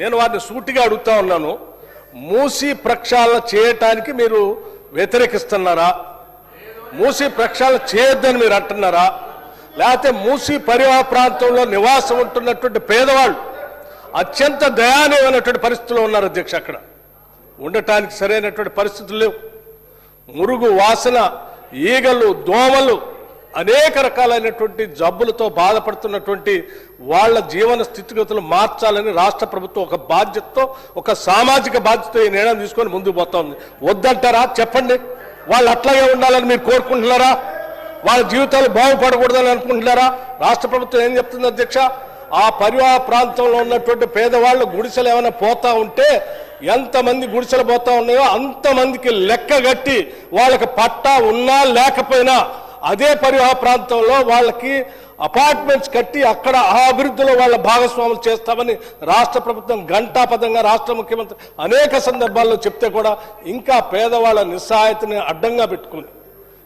నేను వారిని సూటిగా అడుగుతా ఉన్నాను, మూసి ప్రక్షాళన చేయటానికి మీరు వ్యతిరేకిస్తున్నారా? మూసి ప్రక్షాళన చేయొద్దని మీరు అంటున్నారా? లేకపోతే మూసి పరివాహ ప్రాంతంలో నివాసం ఉంటున్నటువంటి పేదవాళ్ళు అత్యంత దయానీయమైనటువంటి పరిస్థితుల్లో ఉన్నారు అధ్యక్ష. అక్కడ ఉండటానికి సరైనటువంటి పరిస్థితులు లేవు. మురుగు వాసన, ఈగలు, దోమలు, అనేక రకాలైనటువంటి జబ్బులతో బాధపడుతున్నటువంటి వాళ్ళ జీవన స్థితిగతులు మార్చాలని రాష్ట్ర ప్రభుత్వం ఒక బాధ్యతతో, ఒక సామాజిక బాధ్యతతో ఈ నిర్ణయం తీసుకొని ముందుకు పోతా ఉంది. వద్దంటారా? చెప్పండి. వాళ్ళు అట్లాగే ఉండాలని మీరు కోరుకుంటున్నారా? వాళ్ళ జీవితాలు బాగుపడకూడదని అనుకుంటున్నారా? రాష్ట్ర ప్రభుత్వం ఏం చెప్తుంది అధ్యక్ష? ఆ పరివాహ ప్రాంతంలో ఉన్నటువంటి పేదవాళ్ళు గుడిసెలు ఏమైనా పోతా ఉంటే ఎంతమంది గుడిసెలు పోతా ఉన్నాయో అంతమందికి లెక్క కట్టి వాళ్ళకి పట్టా ఉన్నా లేకపోయినా అదే పరివాహ ప్రాంతంలో వాళ్ళకి అపార్ట్మెంట్స్ కట్టి అక్కడ ఆ అభివృద్ధిలో వాళ్ళ భాగస్వాములు చేస్తామని రాష్ట్ర ప్రభుత్వం ఘంటాపథంగా రాష్ట్ర ముఖ్యమంత్రి అనేక సందర్భాల్లో చెప్తే కూడా ఇంకా పేదవాళ్ళ నిస్సహాయతని అడ్డంగా పెట్టుకుని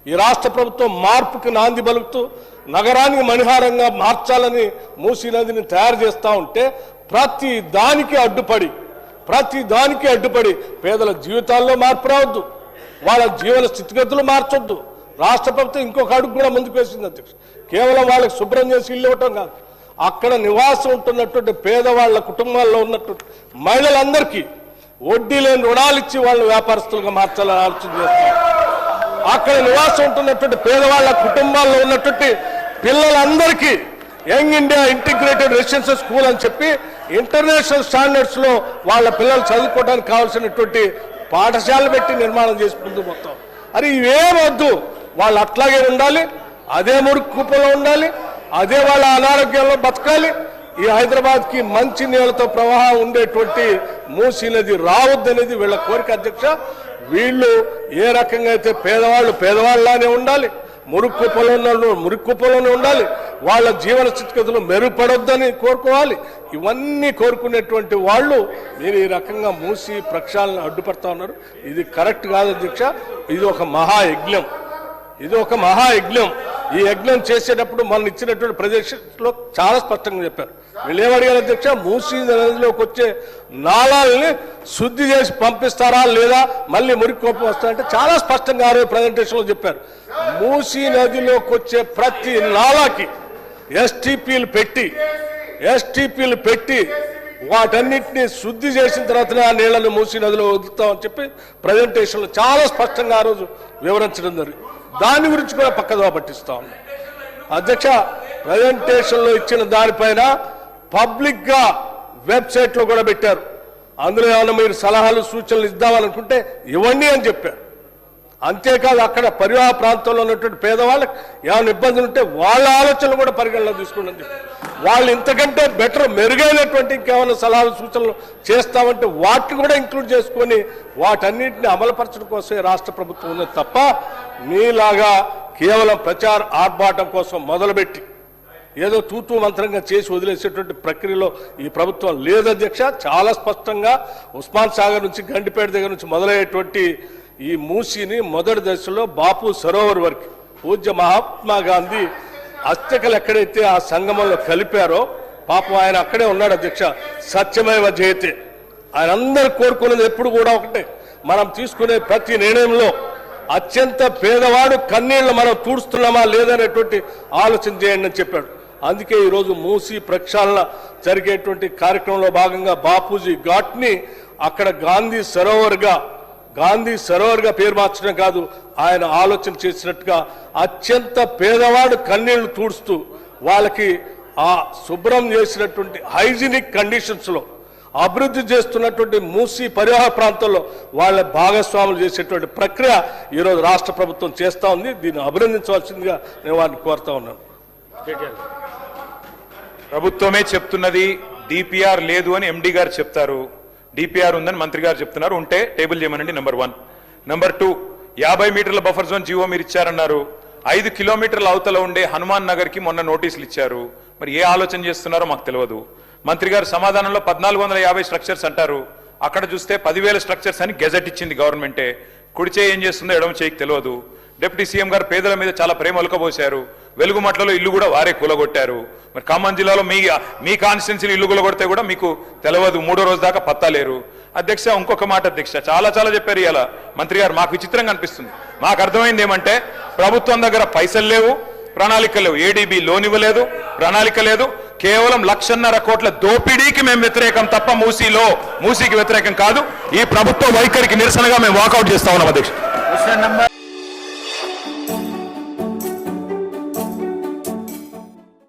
ఈ రాష్ట్ర ప్రభుత్వం మార్పుకి నాంది పలుకుతూ నగరానికి మణిహారంగా మార్చాలని మూసీ నదిని తయారు చేస్తూ ఉంటే ప్రతి దానికి అడ్డుపడి పేదల జీవితాల్లో మార్పు రావద్దు, వాళ్ళ జీవన స్థితిగతులు మార్చొద్దు. రాష్ట్ర ప్రభుత్వం ఇంకొక అడుగు కూడా ముందుకు వేసింది అధ్యక్ష. కేవలం వాళ్ళకి శుభ్రం చేసి ఇల్లు ఇవ్వటం కాదు, అక్కడ నివాసం ఉంటున్నటువంటి పేదవాళ్ల కుటుంబాల్లో ఉన్నటువంటి మహిళలందరికీ వడ్డీ లేని రుణాలు ఇచ్చి వాళ్ళు వ్యాపారస్తులుగా మార్చాలని ఆలోచన చేస్తారు. అక్కడ నివాసం ఉంటున్నటువంటి పేదవాళ్ల కుటుంబాల్లో ఉన్నటువంటి పిల్లలందరికీ young India integrated residential school అని చెప్పి ఇంటర్నేషనల్ స్టాండర్డ్స్ లో వాళ్ళ పిల్లలు చదువుకోవడానికి కావాల్సినటువంటి పాఠశాలలు పెట్టి నిర్మాణం చేసి ముందు మొత్తం. అది ఇవేమొద్దు, వాళ్ళు అట్లాగే ఉండాలి, అదే మురికి కుప్పలో ఉండాలి, అదే వాళ్ళ అనారోగ్యంలో బతకాలి. ఈ హైదరాబాద్ కి మంచి నీళ్లతో ప్రవాహం ఉండేటువంటి మూసీ నది రావద్దనేది వీళ్ళ కోరిక అధ్యక్ష. వీళ్ళు ఏ రకంగా అయితే పేదవాళ్ళలానే ఉండాలి, మురికి కుప్పలోనే ఉండాలి, వాళ్ళ జీవన స్థితిగతులు మెరుగుపడొద్దని కోరుకోవాలి. ఇవన్నీ కోరుకునేటువంటి వాళ్ళు మీరు ఈ రకంగా మూసి ప్రక్షాళన అడ్డుపడతా ఉన్నారు. ఇది కరెక్ట్ కాదు అధ్యక్ష. ఇది ఒక మహాయజ్ఞం. ఈ యజ్ఞం చేసేటప్పుడు మనం ఇచ్చినటువంటి ప్రదేశంలో చాలా స్పష్టంగా చెప్పారు. వీళ్ళు ఏమడిగారు అధ్యక్ష? మూసీ నదిలోకి వచ్చే నాళాలని శుద్ధి చేసి పంపిస్తారా లేదా మళ్ళీ మురికి కోపం వస్తారంటే చాలా స్పష్టంగా ప్రజెంటేషన్ లో చెప్పారు. మూసీ నదిలోకి వచ్చే ప్రతి నాళాకి ఎస్టీపీలు పెట్టి వాటన్నిటిని శుద్ధి చేసిన తర్వాతనే ఆ నీళ్లను మూసీ నదిలో వదులుతామని చెప్పి ప్రజెంటేషన్ లో చాలా స్పష్టంగా ఆ రోజు వివరించడం జరిగింది. దాని గురించి కూడా పక్కదోవ పట్టిస్తా ఉన్నాం అధ్యక్ష. ప్రజెంటేషన్ లో ఇచ్చిన దానిపైన పబ్లిక్ గా వెబ్సైట్ లో కూడా పెట్టారు. అందులో ఏమైనా మీరు సలహాలు సూచనలు ఇద్దామనుకుంటే ఇవ్వండి అని చెప్పారు. అంతేకాదు అక్కడ పరివాహ ప్రాంతంలో ఉన్నటువంటి పేదవాళ్ళకి ఏమైనా ఇబ్బందులు ఉంటే వాళ్ళ ఆలోచనలు కూడా పరిగణలో తీసుకోండి అని చెప్పి వాళ్ళు ఇంతకంటే బెటర్ మెరుగైనటువంటి ఇంకేమైనా సలహాలు సూచనలు చేస్తామంటే వాటిని కూడా ఇంక్లూడ్ చేసుకొని వాటన్నిటిని అమలుపరచడం కోసమే రాష్ట్ర ప్రభుత్వం ఉంది తప్ప మీలాగా కేవలం ప్రచార ఆర్భాటం కోసం మొదలుపెట్టి ఏదో తూతూ మంత్రంగా చేసి వదిలేసేటువంటి ప్రక్రియలో ఈ ప్రభుత్వం లేదు అధ్యక్ష. చాలా స్పష్టంగా ఉస్మాన్ సాగర్ నుంచి గండిపేట దగ్గర నుంచి మొదలయ్యేటువంటి ఈ మూసీని మొదటి దశలో బాపు సరోవర్ వరకు పూజ్య మహాత్మా గాంధీ అస్థికలు ఎక్కడైతే ఆ సంగమంలో కలిపారో పాపం ఆయన అక్కడే ఉన్నాడు అధ్యక్ష. సత్యమేవ జయతే. ఆయన అందరు కోరుకునేది ఎప్పుడు కూడా ఒకటే, మనం తీసుకునే ప్రతి నిర్ణయంలో అత్యంత పేదవాడు కన్నీళ్లు మనం తూడుస్తున్నామా లేదనేటువంటి ఆలోచన చేయండి అని చెప్పాడు. అందుకే ఈరోజు మూసీ ప్రక్షాళన జరిగేటువంటి కార్యక్రమంలో భాగంగా బాపూజీ ఘాట్ని అక్కడ గాంధీ సరోవర్గా పేరు మార్చడం కాదు, ఆయన ఆలోచన చేసినట్టుగా అత్యంత పేదవాడు కన్నీళ్లు తూడుస్తూ వాళ్ళకి ఆ శుభ్రం చేసినటువంటి హైజీనిక్ కండిషన్స్ లో అభివృద్ధి చేస్తున్నటువంటి మూసీ పరివాహ ప్రాంతంలో వాళ్ళ భాగస్వాములు చేసేటువంటి ప్రక్రియ ఈరోజు రాష్ట్ర ప్రభుత్వం చేస్తూ ఉంది. దీన్ని అభినందించవలసిందిగా నేను వారిని కోరుతా ఉన్నాను. ప్రభుత్వమే చెప్తున్నది డిపిఆర్ లేదు అని ఎండి గారు చెప్తారు, డిపిఆర్ ఉందని మంత్రి గారు చెప్తున్నారు. ఉంటే టేబుల్ చేయమనండి. నెంబర్ 1. నెంబర్ 2, 50 మీటర్ల బఫర్ జోన్ జీవో మీరు ఇచ్చారన్నారు. 5 కిలోమీటర్ల అవతల ఉండే హనుమాన్ నగర్ కి మొన్న నోటీసులు ఇచ్చారు. మరి ఏ ఆలోచన చేస్తున్నారో మాకు తెలియదు. మంత్రి గారు సమాధానంలో 1450 స్ట్రక్చర్స్ అంటారు. అక్కడ చూస్తే 10,000 స్ట్రక్చర్స్ అని గెజెట్ ఇచ్చింది గవర్నమెంటే. కుడి చేయి ఏం చేస్తుందో ఎడమ చేయికి తెలియదు. డిప్యూటీ సీఎం గారు పేదల మీద చాలా ప్రేమ ఒలకబోశారు. వెలుగుమట్లలో ఇల్లు కూడా వారే కూలగొట్టారు. మరి ఖమ్మం జిల్లాలో మీ కాన్స్టిట్యున్సీలో ఇల్లు కూలగొడితే కూడా మీకు తెలియదు, 3వ రోజు దాకా పత్తాలేరు. అధ్యక్ష, ఇంకొక మాట అధ్యక్ష, చాలా చెప్పారు ఇవాళ మంత్రి గారు. మాకు విచిత్రంగా అనిపిస్తుంది. మాకు అర్థమైంది ఏమంటే ప్రభుత్వం దగ్గర పైసలు లేవు, ప్రణాళిక లేవు. ఏడీబీ లోన్ ఇవ్వలేదు, ప్రణాళిక లేదు. కేవలం 1,50,000 కోట్ల దోపిడీకి మేము వ్యతిరేకం తప్ప మూసీకి వ్యతిరేకం కాదు. ఈ ప్రభుత్వ వైఖరికి నిరసనగా మేము వాకౌట్ చేస్తా ఉన్నాం అధ్యక్ష.